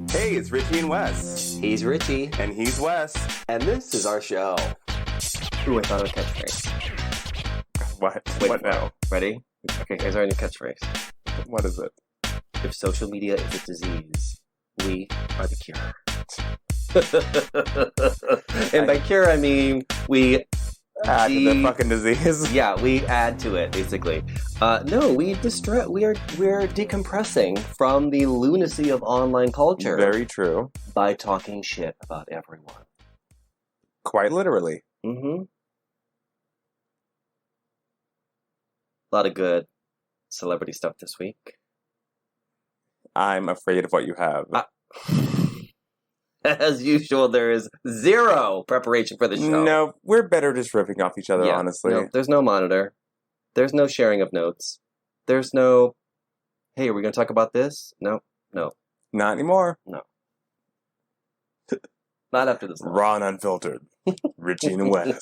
Hey, it's Richie and Wes. He's Richie. And he's Wes. And this is our show. Ooh, I thought of a catchphrase. What? Wait What now? Ready? Okay, here's our new catchphrase. What is it? If social media is a disease, we are the cure. And by cure, I mean we... Add to the fucking disease. Yeah, we add to it, basically. No, we're decompressing from the lunacy of online culture. Very true. By talking shit about everyone. Quite literally. Mm-hmm. A lot of good celebrity stuff this week. I'm afraid of what you have. As usual, there is zero preparation for the show. No, we're better just ripping off each other, honestly. No, there's no monitor. There's no sharing of notes. There's no, hey, are we going to talk about this? No. Not anymore. No. Not after this. Raw and unfiltered. Richie and Wes.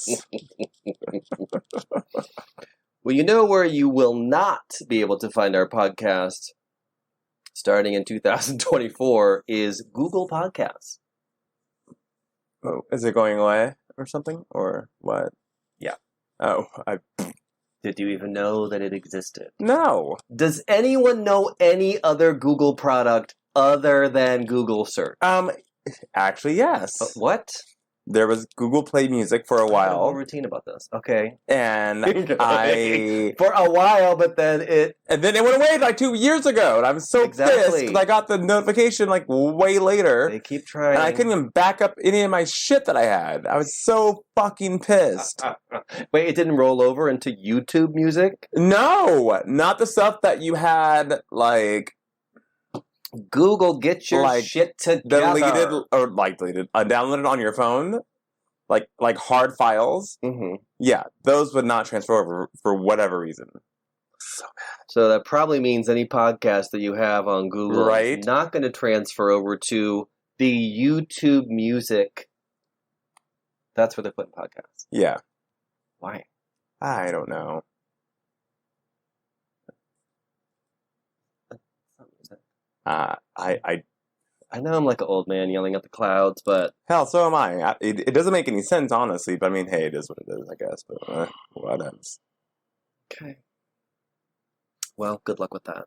Well, you know where you will not be able to find our podcast starting in 2024 is Google Podcasts. Oh, is it going away or something? Or what? Yeah. Oh, Did you even know that it existed? No. Does anyone know any other Google product other than Google Search? Actually, yes. What? There was Google Play Music for a while. I have a whole routine about this. Okay. And I... For a while, but then it... And then it went away like 2 years ago. And I was so pissed because I got the notification like way later. They keep trying. And I couldn't even back up any of my shit that I had. I was so fucking pissed. Wait, it didn't roll over into YouTube Music? No! Not the stuff that you had like... Google, get your shit together. Downloaded on your phone, like hard files. Mm-hmm. Yeah, those would not transfer over for whatever reason. So bad. So that probably means any podcast that you have on Google is not going to transfer over to the YouTube Music. That's where they're putting podcasts. Yeah. Why? I don't know. I know I'm like an old man yelling at the clouds, but... Hell, so am I. It doesn't make any sense, honestly, but I mean, hey, it is what it is, I guess, but what else? Okay. Well, good luck with that.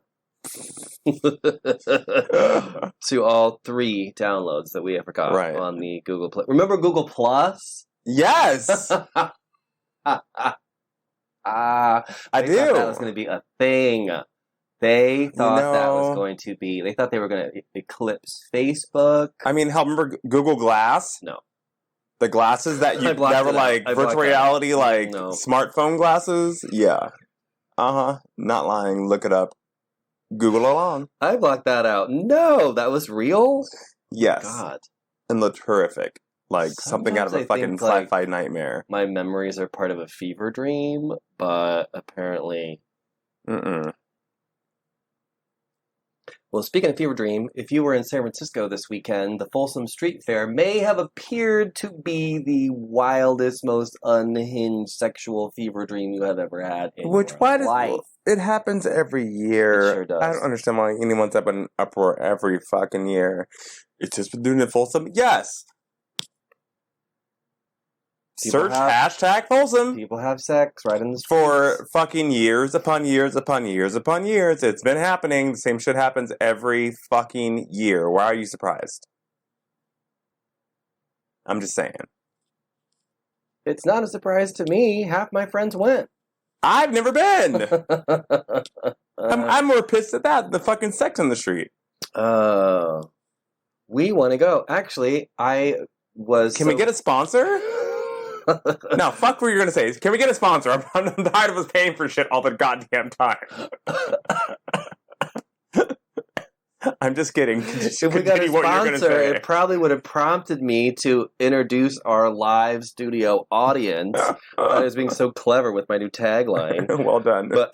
To all 3 downloads that we ever got on the Google Play. Remember Google Plus? Yes! I do. Thought that was going to be a thing. They thought that was going to be... They thought they were going to eclipse Facebook. I mean, hell, remember Google Glass? No. The glasses that were like virtual reality, like smartphone glasses? Yeah. Uh-huh. Not lying. Look it up. Google along. I blocked that out. No, that was real? Yes. God. And looked horrific. Like something out of a fucking sci-fi nightmare. My memories are part of a fever dream, but apparently... Mm-mm. Well, speaking of fever dream, if you were in San Francisco this weekend, the Folsom Street Fair may have appeared to be the wildest, most unhinged sexual fever dream you have ever had in your life. It happens every year. It sure does. I don't understand why anyone's up in uproar every fucking year. It's just been doing it Folsom? Yes! Search hashtag Folsom. People have sex right in the streets. For fucking years upon years upon years upon years. It's been happening. The same shit happens every fucking year. Why are you surprised? I'm just saying. It's not a surprise to me. Half my friends went. I've never been. I'm more pissed at that. The fucking sex on the street. We want to go. Actually, Can we get a sponsor? No, fuck what you're going to say. Can we get a sponsor? I'm tired of us paying for shit all the goddamn time. I'm just kidding. If we got a sponsor, it probably would have prompted me to introduce our live studio audience. I was being so clever with my new tagline. Well done. But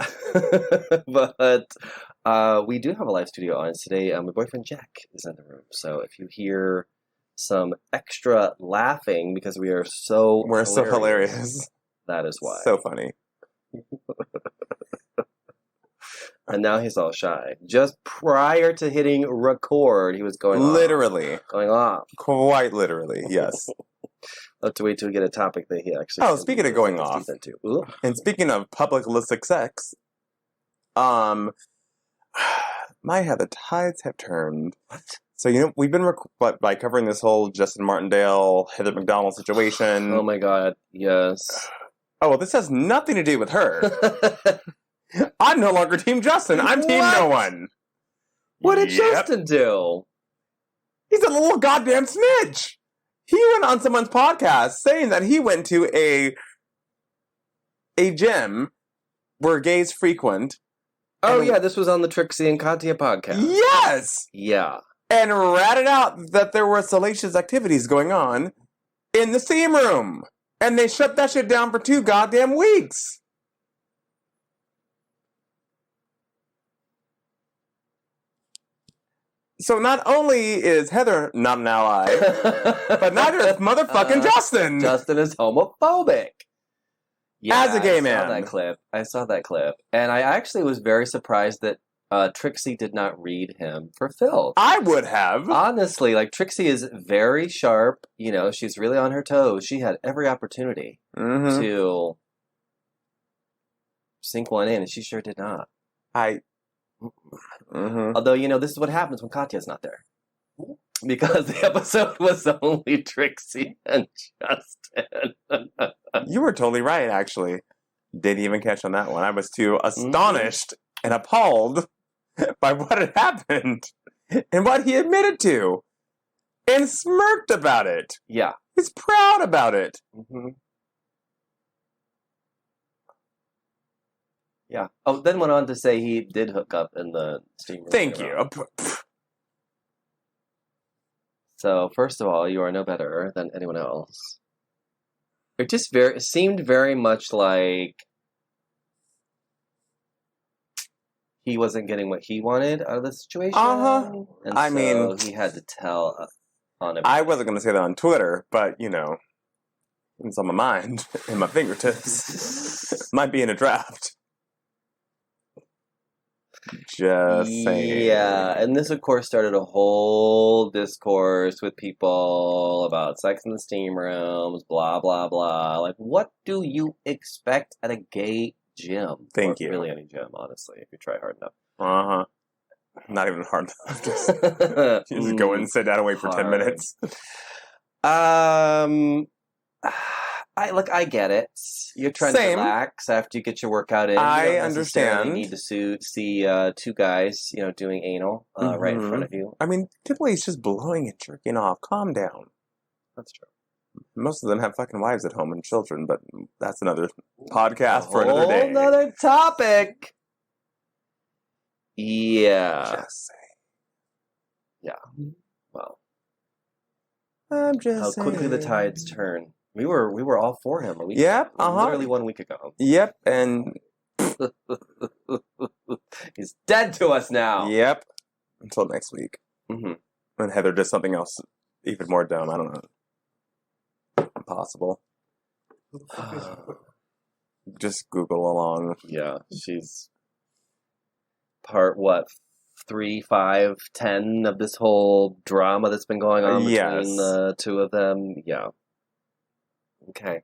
we do have a live studio audience today. My boyfriend Jack is in the room. So if you hear some extra laughing because we're so hilarious. That is why. So funny. And now he's all shy. Just prior to hitting record, he was going literally off. Going off. Quite literally, yes. I'll have to wait till we get a topic that he actually... Oh, speaking of going off, and speaking of public illicit sex, my how the tides have turned. What? So, we've been by covering this whole Justin Martindale, Heather McDonald situation. Oh my god, yes. Oh, well, this has nothing to do with her. I'm no longer Team Justin. I'm Team No One. What did Justin do? He's a little goddamn snitch. He went on someone's podcast saying that he went to a gym where gays frequent. Oh, yeah, this was on the Trixie and Katya podcast. Yes! Yeah. And ratted out that there were salacious activities going on in the steam room. And they shut that shit down for 2 goddamn weeks. So not only is Heather not an ally, but neither is motherfucking Justin. Justin is homophobic. Yeah, as a gay man. I saw that clip. And I actually was very surprised that Trixie did not read him for filth. I would have. Honestly, Trixie is very sharp. She's really on her toes. She had every opportunity to sink one in, and she sure did not. Although, this is what happens when Katya's not there. Because the episode was only Trixie and Justin. You were totally right, actually. Didn't even catch on that one. I was too astonished and appalled by what had happened and what he admitted to. And smirked about it. Yeah. He's proud about it. Mm-hmm. Yeah. Oh, then went on to say he did hook up in the steam room. Thank you. So, first of all, you are no better than anyone else. It just seemed very much like he wasn't getting what he wanted out of the situation. And so he had to tell on him. I wasn't going to say that on Twitter, but, it's on my mind and my fingertips. Might be in a draft. Just saying. Yeah, and this, of course, started a whole discourse with people about sex in the steam rooms, blah, blah, blah. What do you expect at a gay gym? Thank you. Really any gym, honestly, if you try hard enough. Uh-huh. Not even hard enough. Just go in and sit down and wait for 10 minutes. I get it. You're trying to relax after you get your workout in. I understand. You need to see 2 guys, doing anal right in front of you. I mean, typically it's just blowing and jerking off. Calm down. That's true. Most of them have fucking wives at home and children, but that's another podcast for another day. Whole another topic. Yeah. Just saying. Yeah. Well. I'm just saying. How quickly the tides turn. We were all for him. Literally 1 week ago. Yep, and he's dead to us now. Yep. Until next week. Mm-hmm. And Heather does something else even more dumb. I don't know. Impossible. Just Google along. Yeah, she's part 3, 5, 10 of this whole drama that's been going on between the 2 of them. Yeah. Okay.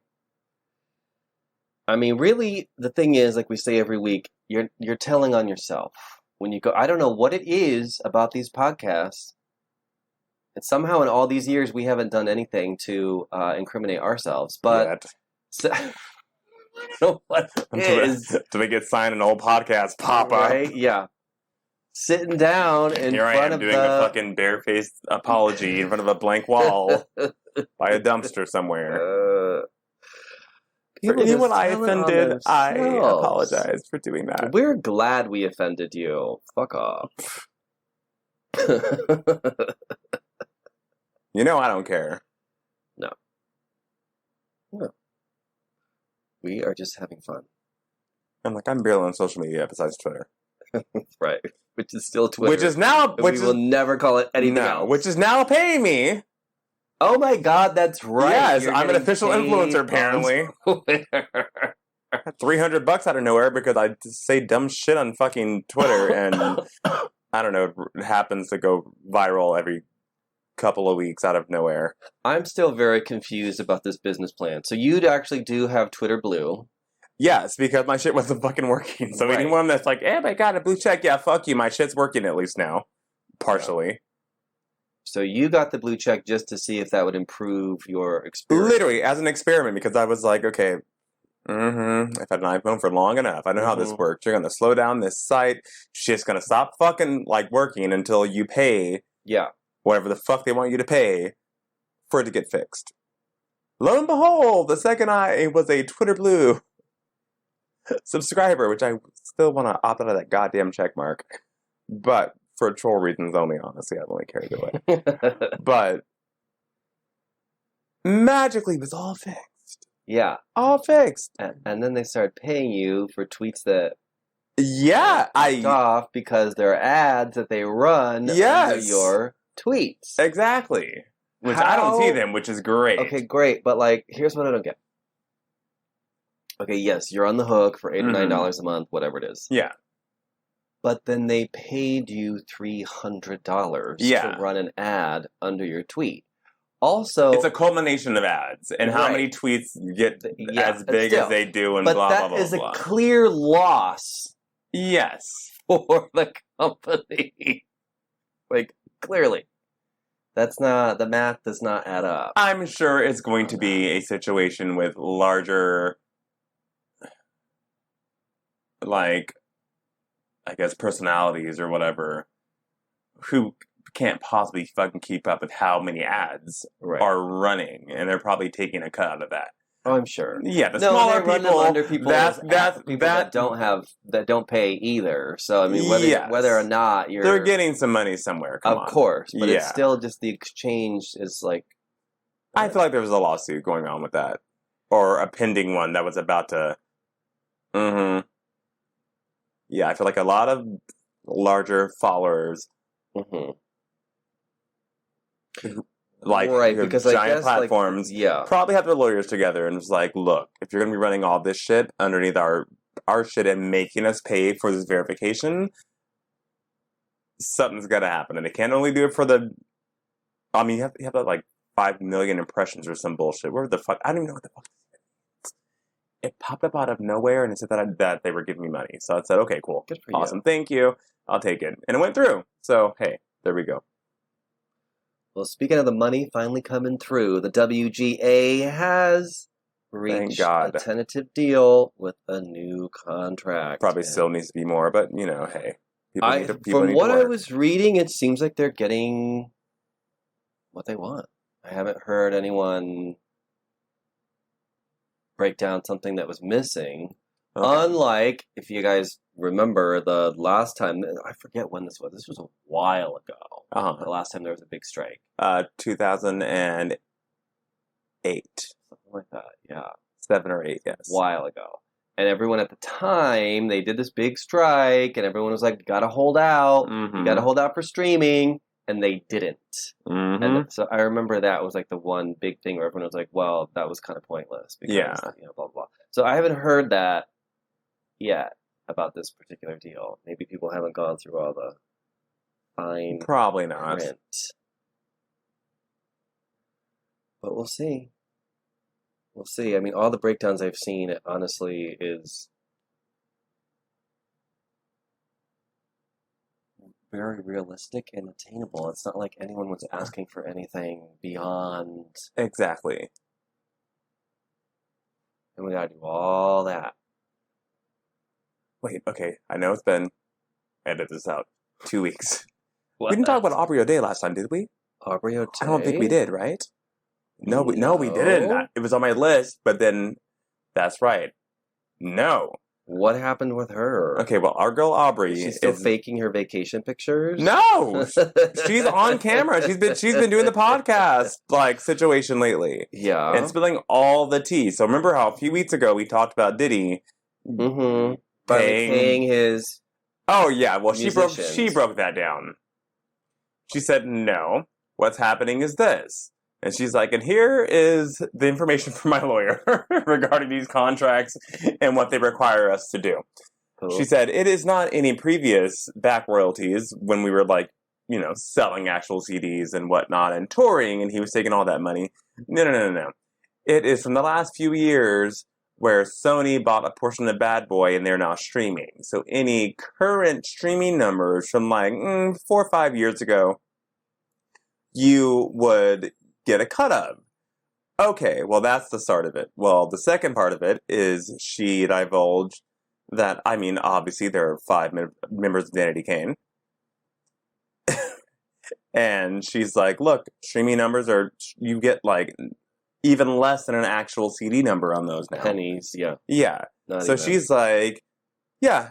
I mean, really, the thing is, like we say every week, you're telling on yourself when you go. I don't know what it is about these podcasts, and somehow in all these years we haven't done anything to incriminate ourselves. But I don't know what it is. Do we get signed an old podcast pop up? Right? Yeah. Sitting down in Here front I am of doing a fucking barefaced apology in front of a blank wall by a dumpster somewhere. For anyone I offended, I apologize for doing that. We're glad we offended you. Fuck off. I don't care. No. We are just having fun. I'm barely on social media besides Twitter. Right. Which is still Twitter. Which is now... we will never call it anything else. Which is now paying me. Oh my god, that's right. Yes, I'm an official influencer, apparently. $300 out of nowhere because I say dumb shit on fucking Twitter, and I don't know, it happens to go viral every couple of weeks out of nowhere. I'm still very confused about this business plan. So you actually do have Twitter Blue. Yes, because my shit wasn't fucking working. So Right. anyone that's like, hey, I got a blue check, yeah, fuck you, my shit's working at least now. Partially. So you got the blue check just to see if that would improve your experience. Literally, as an experiment, because I was like, okay, if I've had an iPhone for long enough, I know how this works. You're going to slow down this site. Shit's going to stop fucking, like, working until you pay whatever the fuck they want you to pay for it to get fixed. Lo and behold, the second I was a Twitter Blue subscriber, which I still want to opt out of that goddamn check mark. But for troll reasons only, honestly, I've only carried it away. But magically it was all fixed. Yeah. All fixed. And then they started paying you for tweets that off because they're ads that they run under your tweets. Exactly. Which I don't see them, which is great. Okay, great. But, like, here's what I don't get. Okay, yes, you're on the hook for $8 or $9 a month, whatever it is. Yeah. But then they paid you $300 to run an ad under your tweet. Also, it's a culmination of ads and how many tweets get as big as they do, and blah, blah, blah, blah. But that is a clear loss. Yes. For the company. Like, clearly. That's not, the math does not add up. I'm sure it's going to be a situation with larger, like, I guess, personalities or whatever, who can't possibly fucking keep up with how many ads are running, and they're probably taking a cut out of that. Oh, I'm sure. Yeah, the smaller people, under people that don't pay either. So I mean, whether or not they're getting some money somewhere. Of course, but it's still just the exchange is like. I feel like there was a lawsuit going on with that, or a pending one that was about to. Yeah, I feel like a lot of larger followers, like because giant platforms, probably have their lawyers together and was like, look, if you're going to be running all this shit underneath our shit and making us pay for this verification, something's got to happen. And they can't only do it for the, I mean, you have like 5 million impressions or some bullshit. Where the fuck? I don't even know what the fuck. It popped up out of nowhere, and it said that they were giving me money. So I said, okay, cool. Good for awesome. Thank you. I'll take it. And it went through. So, hey, there we go. Well, speaking of the money finally coming through, the WGA has reached a tentative deal with a new contract. Probably still needs to be more, but, you know, hey. From what I was reading, it seems like they're getting what they want. I haven't heard anyone break down something that was missing. Okay. Unlike, if you guys remember, the last time, I forget when this was. This was a while ago. The last time there was a big strike. 2008. Something like that, yeah. 7 or 8, yes. A while ago. And everyone at the time, they did this big strike, and everyone was like, gotta hold out. You gotta hold out for streaming. And they didn't. And so I remember that was like the one big thing where everyone was like, well, that was kind of pointless. Because, you know, blah, blah. So I haven't heard that yet about this particular deal. Maybe people haven't gone through all the fine probably not print. But we'll see. We'll see. I mean, all the breakdowns I've seen, it honestly is very realistic and attainable. It's not like anyone was asking for anything beyond. Exactly. And we gotta do all that. Wait, okay. I know it's been, edit this out, 2 weeks. We didn't talk about Aubrey O'Day last time, did we? Aubrey O'Day? I don't think we did, right? No, we didn't. It was on my list, but then, that's right. No. What happened with her? Okay, well, our girl Aubrey She's still faking her vacation pictures? No! She's on camera. She's been doing the podcast, like, situation lately. Yeah. And spilling all the tea. So remember how a few weeks ago we talked about Diddy paying his Oh, yeah. Well, musicians. she broke that down. She said, no, what's happening is this. And she's like, and here is the information from my lawyer regarding these contracts and what they require us to do. Cool. She said, it is not any previous back royalties when we were like, selling actual CDs and whatnot and touring, and he was taking all that money. No. It is from the last few years where Sony bought a portion of Bad Boy and they're now streaming. So any current streaming numbers from like 4 or 5 years ago, you would get a cut of. Okay, well, that's the start of it. Well, the second part of it is she divulged that, obviously there are 5 members of Danity Kane. And she's like, look, streaming numbers you get like even less than an actual CD number on those now. Pennies, yeah. Yeah. Not so even. she's like, yeah,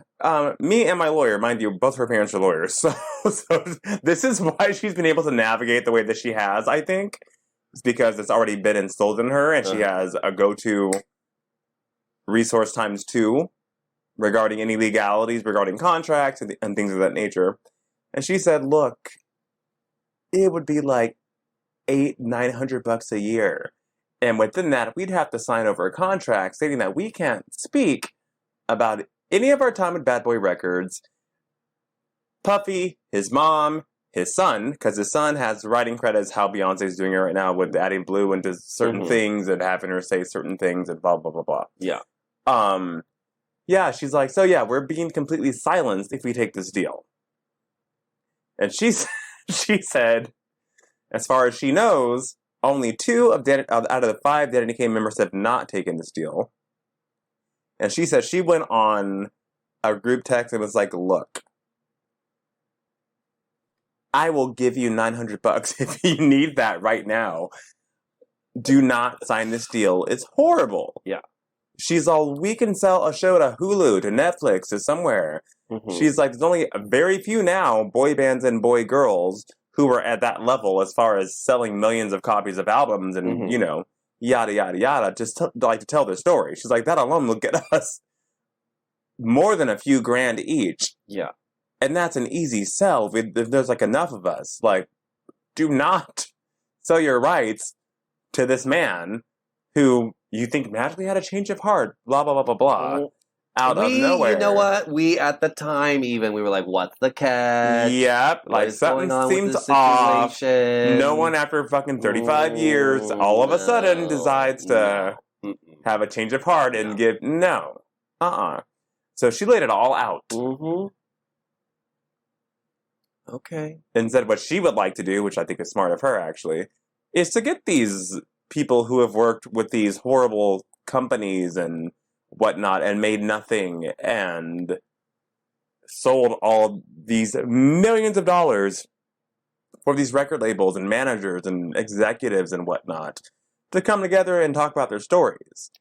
me and my lawyer, mind you, both her parents are lawyers. So this is why she's been able to navigate the way that she has, I think. It's because it's already been instilled in her, and she has a go-to resource times 2 regarding any legalities, regarding contracts, and things of that nature. And she said, look, it would be like $800-900 a year. And within that, we'd have to sign over a contract stating that we can't speak about any of our time with Bad Boy Records, Puffy, his mom, his son, because his son has writing credits how Beyonce's doing it right now with adding blue into certain things and having her say certain things and blah, blah, blah, blah. Yeah. Yeah, she's like, so yeah, we're being completely silenced if we take this deal. And she said, as far as she knows, only 2 out of the 5 Danity Kane members have not taken this deal. And she said she went on a group text and was like, look, I will give you $900 if you need that right now. Do not sign this deal. It's horrible. Yeah. She's all, we can sell a show to Hulu, to Netflix, to somewhere. She's like, there's only very few now, boy bands and boy girls, who are at that level as far as selling millions of copies of albums and, yada, yada, yada, just to tell their story. She's like, that alone will get us more than a few grand each. Yeah. And that's an easy sell if there's like enough of us. Like, do not sell your rights to this man who you think magically had a change of heart, blah, blah, blah, blah, blah, out of nowhere. You know what? We, at the time, we were like, what's the catch? Yep. Like, something seems off. No one after fucking 35 years all of a sudden decides to have a change of heart and give, no. So she laid it all out. Okay. And said what she would like to do, which I think is smart of her, actually, is to get these people who have worked with these horrible companies and whatnot and made nothing and sold all these millions of dollars for these record labels and managers and executives and whatnot to come together and talk about their stories.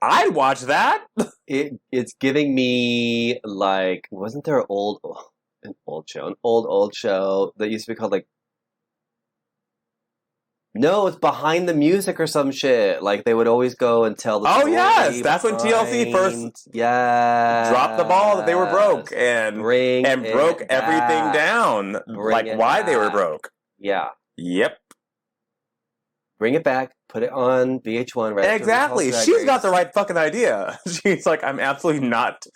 I'd watch that. It's giving me like, wasn't there an old show that used to be called like, no, it's Behind the Music or some shit. Like, they would always go and tell the story. Oh, yes! That's when TLC first dropped the ball that they were broke and broke everything down. Like, why they were broke. Yeah. Yep. Bring it back. Put it on VH1. Right. Exactly. She's got the right fucking idea. She's like, I'm absolutely not.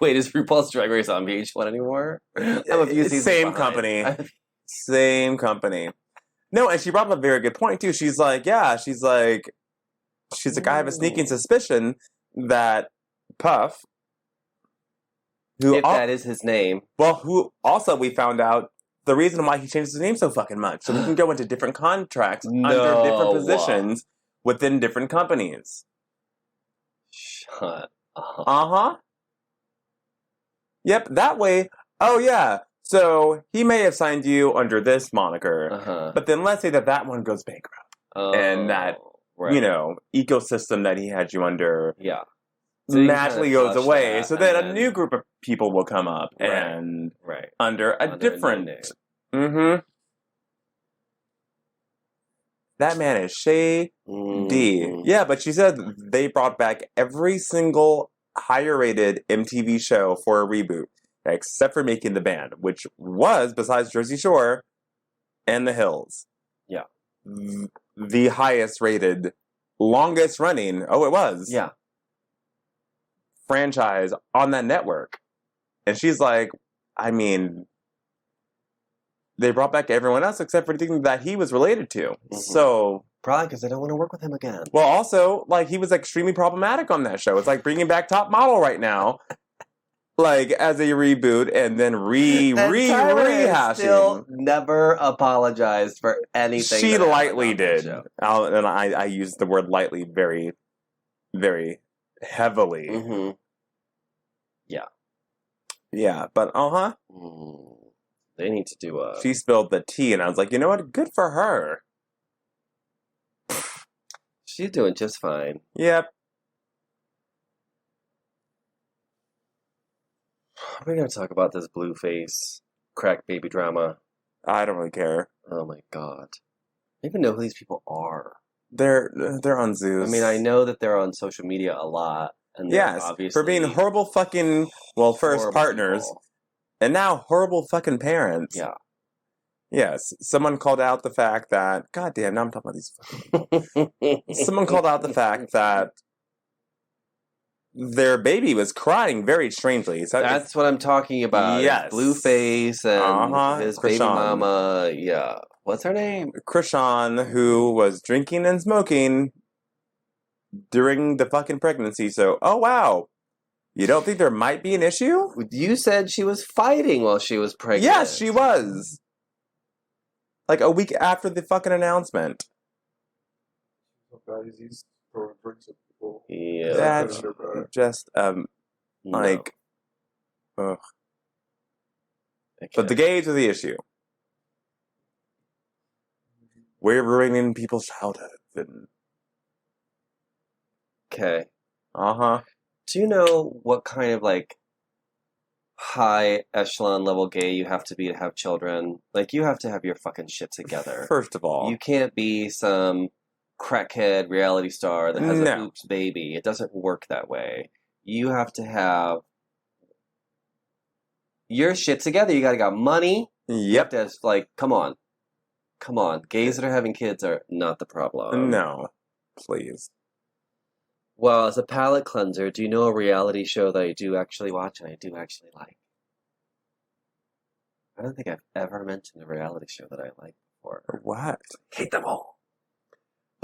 Wait, is RuPaul's Drag Race on VH1 anymore? I'm a few seasons Same behind. company. Same company. No, and she brought up a very good point, too. She's like, I have a sneaking suspicion that Puff, if that is his name. Well, who also we found out the reason why he changed his name so fucking much. So we can go into different contracts under different positions within different companies. Shut up. Uh-huh. Yep, that way, oh yeah. So he may have signed you under this moniker, but then let's say that one goes bankrupt. And that, ecosystem that he had you under so magically goes away. So then a new group of people will come up and under a different... That man is shady. Yeah, but she said they brought back every single higher rated MTV show for a reboot. Except for Making the Band, which was, besides Jersey Shore and The Hills. Yeah. the highest rated, longest running, it was, Yeah. franchise on that network. And she's like, I mean, they brought back everyone else except for anything that he was related to. Mhm. So, Probably because they don't want to work with him again. well, also, like, he was extremely problematic on that show. It's like bringing back Top Model right now, like, as a reboot and then And Tyler has still rehashing. never apologized for anything. She that happened lightly on that did. show. And I used the word lightly very, very heavily. Mm-hmm. Yeah, but They need to do a. she spilled the tea, and I was like, you know what? Good for her. She's doing just fine. Yep. We're gonna talk about this Blueface crack baby drama. I don't really care. Oh my god! I don't even know who these people are. They're on Zeus. I mean, I know that they're on social media a lot, and they're Yes, obviously for being horrible fucking, first horrible partners, people. and now horrible fucking parents. Yeah. Yes, someone called out the fact that, goddamn, now I'm talking about these fucking people. Someone called out the fact that their baby was crying very strangely. So That's what I'm talking about. Yes. Blueface and his baby Krishan. mama. Yeah. What's her name? Krishan, who was drinking and smoking during the fucking pregnancy. So, oh wow. You don't think there might be an issue? You said she was fighting while she was pregnant. Yes, she was. Like a week after the fucking announcement. Yeah. That's just, No. like, ugh. Okay. But the gays are the issue. We're ruining people's childhoods. And... Okay. Uh-huh. Do you know what kind of like high echelon level gay you have to be to have children? Like you have to have your fucking shit together. First of all. You can't be some crackhead reality star that has No. a oops baby. It doesn't work that way. You have to have your shit together. You gotta got money. You have Yep. to have, like, come on. Come on. Gays that are having kids are not the problem. No. Please. Well, as a palate cleanser, do you know a reality show that I do actually watch and I do actually like? I don't think I've ever mentioned a reality show that I like before. What? Hate them all.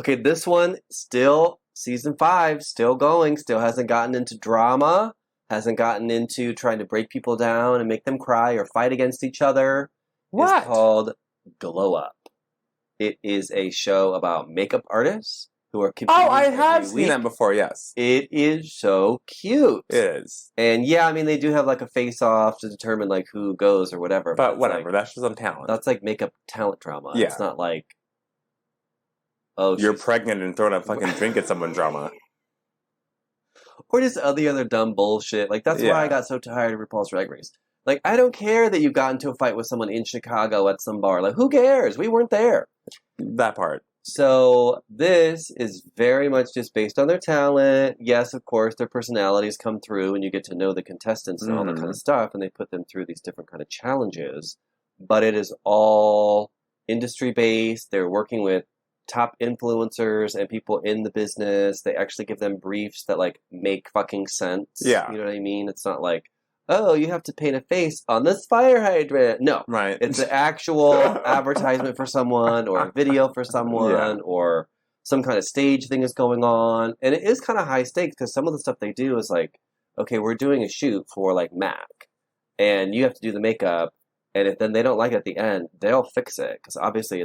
Okay, this one, still, season 5, still going, still hasn't gotten into drama, hasn't gotten into trying to break people down and make them cry or fight against each other. What? It's called Glow Up. It is a show about makeup artists who are competing I every have seen week. that before, yes. It is so cute. It is. And yeah, I mean, they do have like a face-off to determine like who goes or whatever. But it's whatever, like, that's just on talent. that's like makeup talent drama. Yeah. It's not like, oh, You're she's- pregnant and throwing a fucking drink at someone drama. or just the other dumb bullshit. Like that's Yeah. why I got so tired of RuPaul's Drag Race. Like I don't care that you got into a fight with someone in Chicago at some bar. Like who cares? We weren't there. That part. So this is very much just based on their talent. Yes, of course, their personalities come through and you get to know the contestants and all that kind of stuff, and they put them through these different kind of challenges. But it is all industry based. They're working with top influencers and people in the business. They actually give them briefs that like make fucking sense. Yeah. You know what I mean? It's not like, oh, you have to paint a face on this fire hydrant. No. Right. It's an actual advertisement for someone or a video for someone or some kind of stage thing is going on. And it is kind of high stakes because some of the stuff they do is like, okay, we're doing a shoot for like Mac and you have to do the makeup. And if then they don't like it at the end, they'll fix it because obviously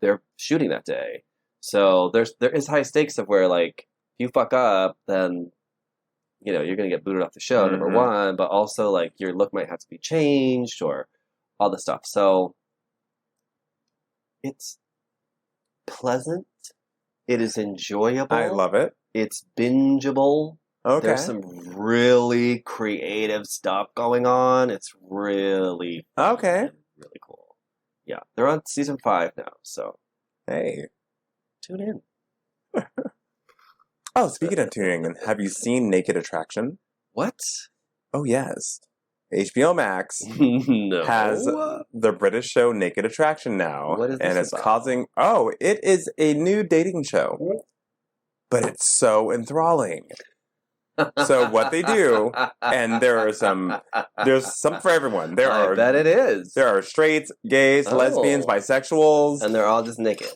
they're shooting that day. So there is high stakes of where like if you fuck up, then you know, you're going to get booted off the show, number one, but also, like, your look might have to be changed or all this stuff. So, it's pleasant. It is enjoyable. I love it. It's bingeable. Okay. There's some really creative stuff going on. It's really fun Okay. and really cool. Yeah, they're on season 5 now, so Hey. tune in. Oh, speaking of tuning in, have you seen Naked Attraction? What? Oh, yes. HBO Max No. has the British show Naked Attraction now. What is this and it's about? causing... Oh, it is a new dating show. But it's so enthralling. So what they do, and there's some for everyone. I bet it is. There are straights, gays, lesbians, bisexuals. And they're all just naked.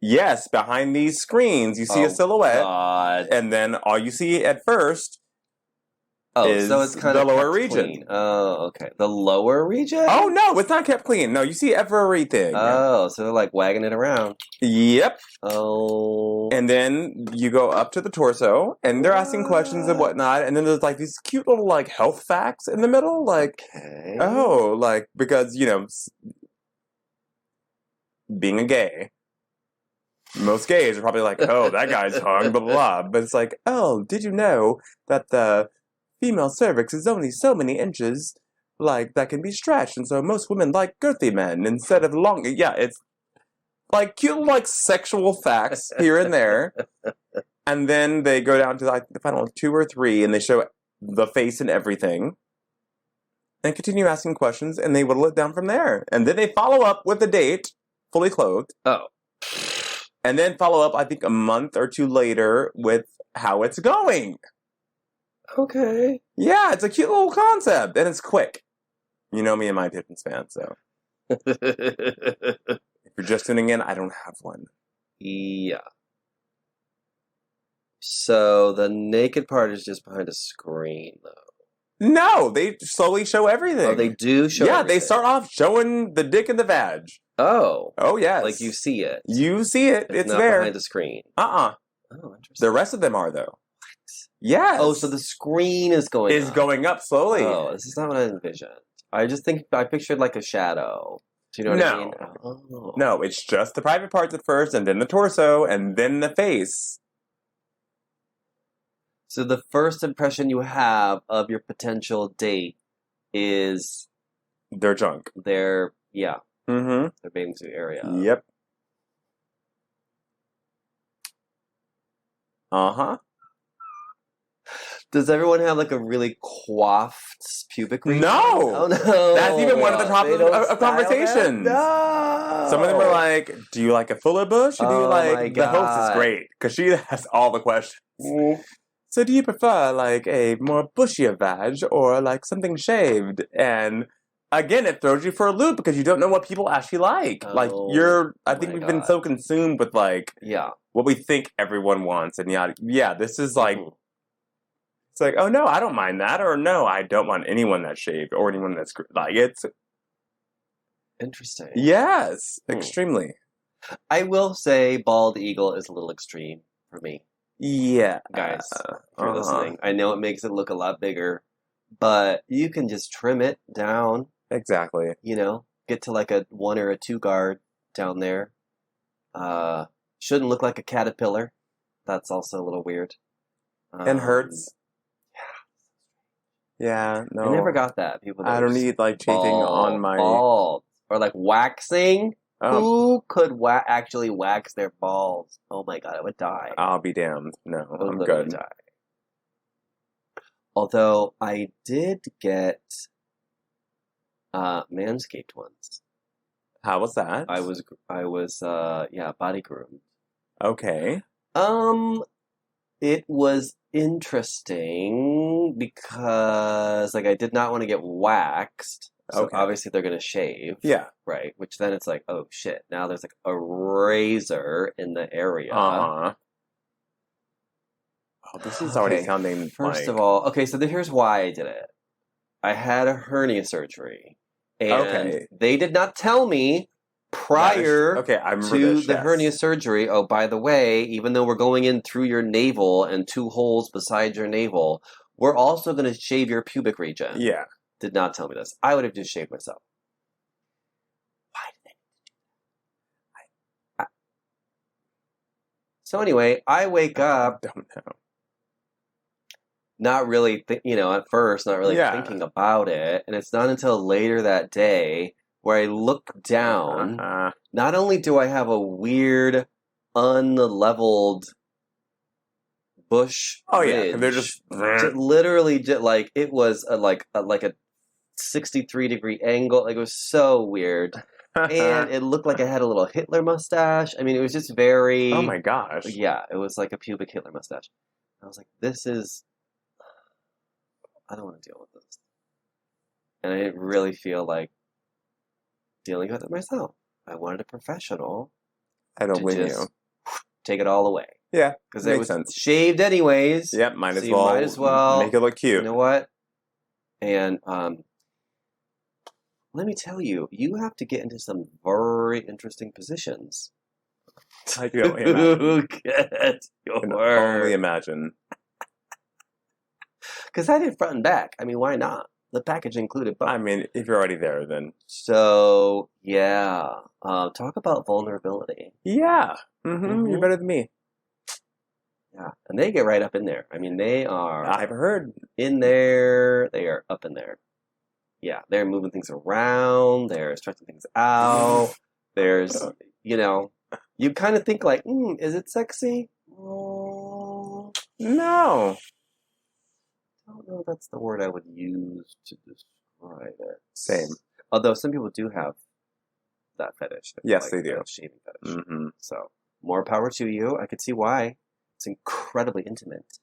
Yes, behind these screens, you see a silhouette. God. And then all you see at first is so it's kind the of lower region. Clean. Oh, okay. The lower region? Oh, no, it's not kept clean. No, you see everything. Oh, so they're like wagging it around. Yep. Oh. And then you go up to the torso, and they're asking questions and whatnot, and then there's like these cute little like health facts in the middle, like, because, being a gay, most gays are probably like, oh, that guy's hung, blah, blah, blah. But it's like, oh, did you know that the female cervix is only so many inches, like, that can be stretched, and so most women like girthy men instead of long. Yeah, it's like cute, like, sexual facts here and there. And then they go down to, like, the final 2 or 3, and they show the face and everything, and continue asking questions, and they whittle it down from there. And then they follow up with a date, fully clothed. Oh. And then follow up, I think, a month or 2 later with how it's going. Okay. Yeah, it's a cute little concept, and it's quick. You know me and my Heathens fan, so. If you're just tuning in, I don't have one. Yeah. So the naked part is just behind a screen, though. No, they slowly show everything. Oh, they do show everything. They start off showing the dick and the vag. Oh. Oh, yes. Like you see it. You see it. It's not there. behind the screen. Oh, interesting. The rest of them are, though. Yes. Oh, so the screen is going up. Going up slowly. Oh, this is not what I envisioned. I pictured like a shadow. Do you know what I mean? Oh. No, it's just the private parts at first, and then the torso, and then the face. So the first impression you have of your potential date is... Their junk. Their Mm-hmm. Their bathing suit area. Yep. Uh-huh. Does everyone have like a really coiffed pubic region? No! Oh, no. That's even one of the topics of conversations. No! Some of them are like, do you like a fuller bush? Or do you like... The host is great, because she has all the questions. So do you prefer like a more bushier vag or like something shaved? And again, it throws you for a loop because you don't know what people actually like. I think we've been so consumed with like what we think everyone wants, and this is like it's like, oh no, I don't mind that, or no, I don't want anyone that's shaved or anyone that's like it's interesting. Yes, extremely. I will say, bald eagle is a little extreme for me. Yeah, guys, if you're listening, I know it makes it look a lot bigger, but you can just trim it down. Exactly. Get to like a 1 or a 2 guard down there. Shouldn't look like a caterpillar. That's also a little weird. And hurts. Yeah, no. I never got that. People. I don't need like chafing on my balls or like waxing. Who could actually wax their balls? Oh my god, I would die. I'll be damned. No, I'm good. Die. Although I did get Manscaped once. How was that? I was body groomed. Okay. It was interesting because like I did not want to get waxed. So obviously they're going to shave. Yeah. Right. Which then it's like, oh shit. Now there's like a razor in the area. Uh-huh. Oh, this is already sounding First of all, so here's why I did it. I had a hernia surgery. And they did not tell me prior to the hernia surgery, oh, by the way, even though we're going in through your navel and 2 holes beside your navel, we're also going to shave your pubic region. Yeah. Did not tell me this. I would have just shaved myself. Why did they do that? So anyway, I wake up. I don't know. Not really, at first, not really thinking about it. And it's not until later that day where I look down. Not only do I have a weird, unleveled bush. Oh, yeah. They're just literally, like, it was like a 63-degree angle. Like, it was so weird. And it looked like I had a little Hitler mustache. I mean, it was just very... Oh my gosh. Yeah, it was like a pubic Hitler mustache. I was like, this is... I don't want to deal with this. And I didn't really feel like dealing with it myself. I wanted a professional I don't to blame just you. take it all away. Yeah, Because it makes was sense. shaved anyways. Yep, might So as you well. might as well make it look cute. You know what? And let me tell you, you have to get into some very interesting positions. I can only imagine. Get I can only your... imagine. Because I did front and back. I mean, why not? The package included both. I mean, if you're already there, then So, yeah. Talk about vulnerability. yeah. You're better than me. Yeah. And they get right up in there. I mean, they are I've heard. in there. They are up in there. Yeah. They're moving things around. They're stretching things out. There's, you kind of think like, is it sexy? No. I don't know if that's the word I would use to describe it. Same. Although some people do have that fetish. Yes, they do. That shaving fetish. Mm-hmm. So, more power to you. I could see why. It's incredibly intimate.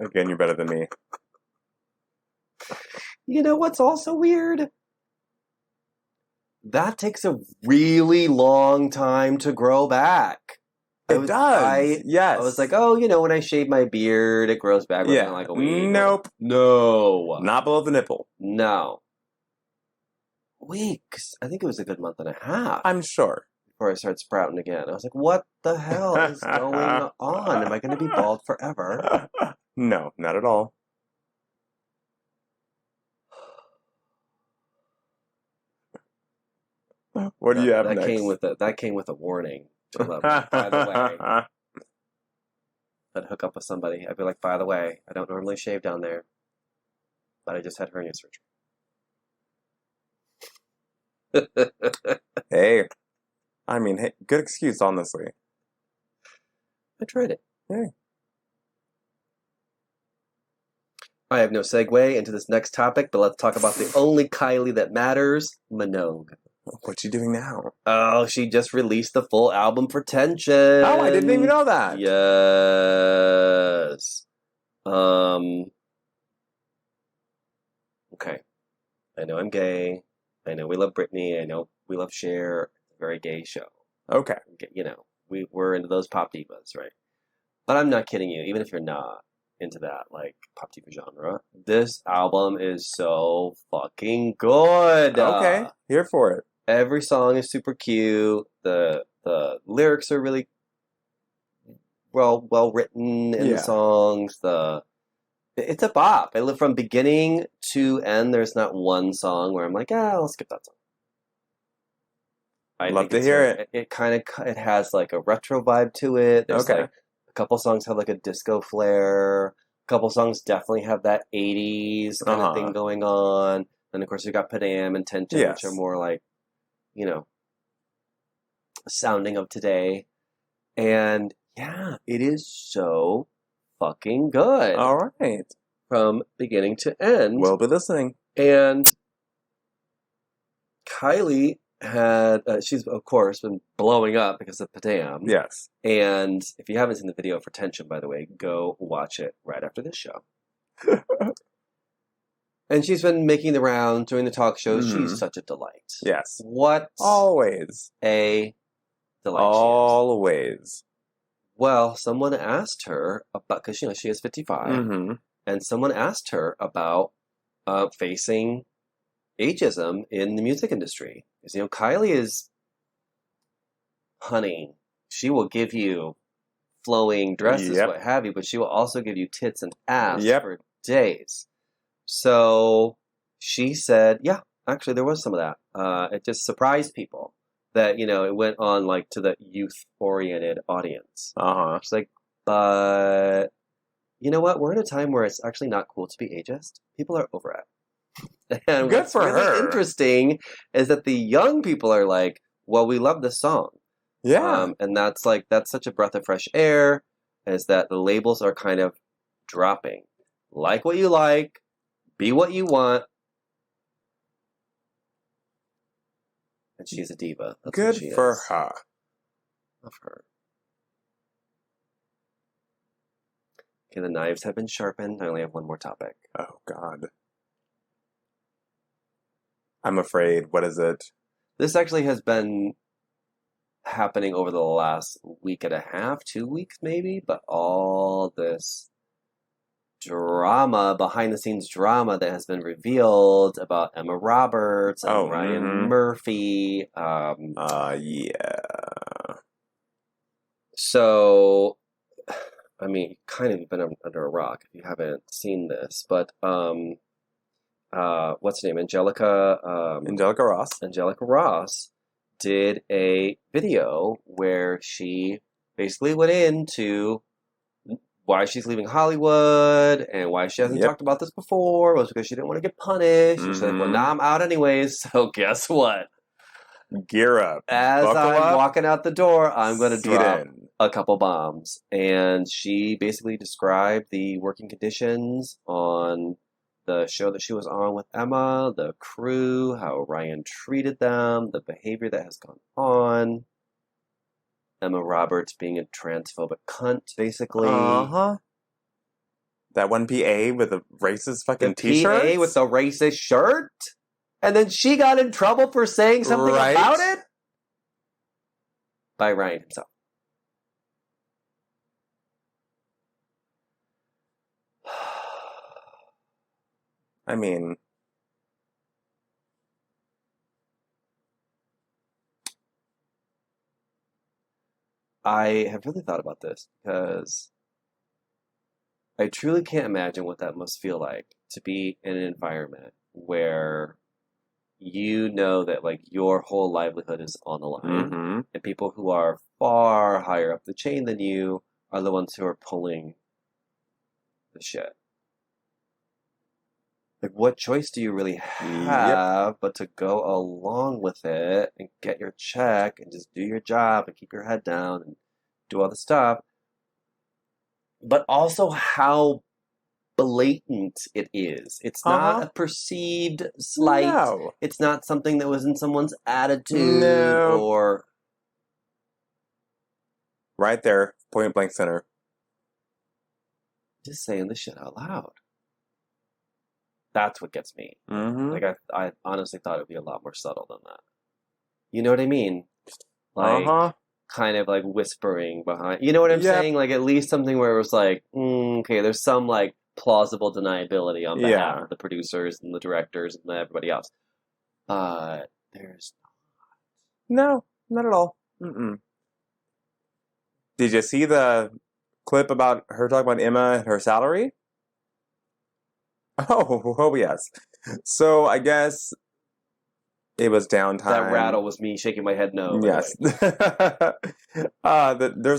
Again, you're better than me. You know what's also weird? That takes a really long time to grow back. It does. Yes. I was like, when I shave my beard, it grows back within like a week. Nope. No. Not below the nipple. No. Weeks. I think it was a good month and a half I'm sure. before I started sprouting again. I was like, what the hell is going on? Am I going to be bald forever? No, not at all. What do you have that next? That came with a warning. By the way, I'd hook up with somebody. I'd be like, by the way, I don't normally shave down there, but I just had hernia surgery. Hey, good excuse, honestly. I tried it. Hey. I have no segue into this next topic, but let's talk about the only Kylie that matters, Minogue. What's she doing now? Oh, she just released the full album for Tension. Oh, I didn't even know that. Yes. Okay. I know I'm gay. I know we love Britney. I know we love Cher. It's a very gay show. Okay. We're into those pop divas, right? But I'm not kidding you. Even if you're not into that, like, pop diva genre, this album is so fucking good. Okay. Here for it. Every song is super cute. The lyrics are really well written in the songs. It's a bop. From beginning to end, there's not one song where I'm like, I'll skip that song. I love to hear it. It has like a retro vibe to it. There's like a couple songs have like a disco flair. A couple songs definitely have that 80s kind of thing going on. And of course you got Padam and Tension, which are more like, sounding of today. And yeah, it is so fucking good. All right. From beginning to end. We'll be listening. And Kylie she's of course been blowing up because of Padam. Yes. And if you haven't seen the video for Tension, by the way, go watch it right after this show. And she's been making the rounds, doing the talk shows. Mm-hmm. She's such a delight. Yes. What? Always. A delight. Always. Well, someone asked her about, because she is 55, and someone asked her about facing ageism in the music industry. Because, Kylie is, honey, she will give you flowing dresses, what have you, but she will also give you tits and ass for days. So she said, yeah, actually there was some of that. It just surprised people that, it went on like to the youth-oriented audience. She's like, but you know what? We're in a time where it's actually not cool to be ageist. People are over it. And good for really her. Interesting is that the young people are like, well, we love this song. Yeah. And that's such a breath of fresh air. is that the labels are kind of dropping. Like what you like, be what you want. And she's a diva. That's Good what she for is. her. Of her. Okay, the knives have been sharpened. I only have one more topic. Oh, God. I'm afraid. What is it? This actually has been happening over the last week and a half, 2 weeks maybe, but all this drama, behind the scenes drama that has been revealed about Emma Roberts and Ryan Murphy. Yeah. So, I mean, kind of been under a rock if you haven't seen this, but what's her name? Angelica Ross did a video where she basically went into why she's leaving Hollywood and why she hasn't talked about this before was because she didn't want to get punished. And she's like, well, now I'm out anyways, so guess what? Gear up. As I'm walking out the door, I'm going to drop a couple bombs. And she basically described the working conditions on the show that she was on with Emma, the crew, how Ryan treated them, the behavior that has gone on. Emma Roberts being a transphobic cunt, basically. Uh-huh. That one PA with a racist fucking t-shirt? PA with the racist shirt? And then she got in trouble for saying something about it? By Ryan himself. I mean... I have really thought about this because I truly can't imagine what that must feel like to be in an environment where you know that like your whole livelihood is on the line and people who are far higher up the chain than you are the ones who are pulling the shit. Like, what choice do you really have but to go along with it and get your check and just do your job and keep your head down and do all the stuff? But also how blatant it is. It's not a perceived slight. No. It's not something that was in someone's attitude or... Right there, point blank center. Just saying this shit out loud. That's what gets me. Like, I honestly thought it would be a lot more subtle than that. You know what I mean? Like, kind of like whispering behind. You know what I'm saying? Like, at least something where it was like, okay, there's some like plausible deniability on behalf of the producers and the directors and everybody else. There's no, not at all. Did you see the clip about her talking about Emma and her salary? Oh, yes. So I guess it was downtime. That rattle was me shaking my head no. Yes. There's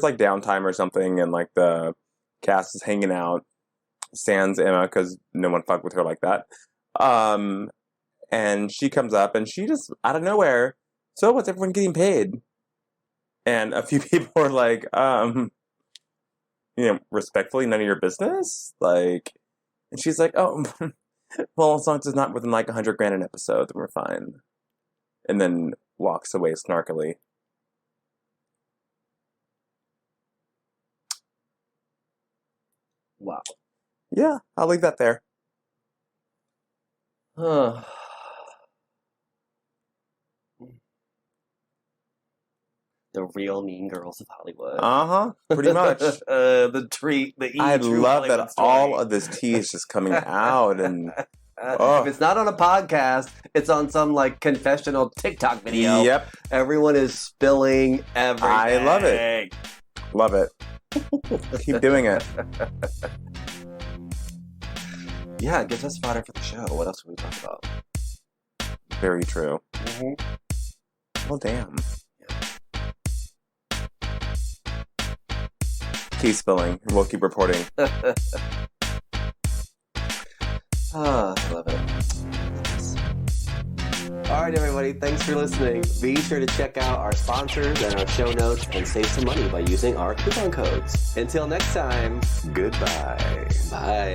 like downtime or something, and like the cast is hanging out, sans Emma, because no one fucked with her like that. And she comes up, and she just, out of nowhere, so what's everyone getting paid? And a few people were like, respectfully, none of your business? Like... And she's like, oh, well, as long as it's not within like $100,000 an episode, then we're fine. And then walks away snarkily. Wow. Yeah, I'll leave that there. The real mean girls of Hollywood. Pretty much. I love that all of this tea is just coming out, and if it's not on a podcast, it's on some like confessional TikTok video. Yep. Everyone is spilling everything. I love it. Love it. Keep doing it. Yeah, it gives us fodder for the show. What else can we talk about? Very true. Well, damn. Keep spilling. We'll keep reporting. I love it. All right, everybody. Thanks for listening. Be sure to check out our sponsors and our show notes and save some money by using our coupon codes. Until next time, Goodbye. bye.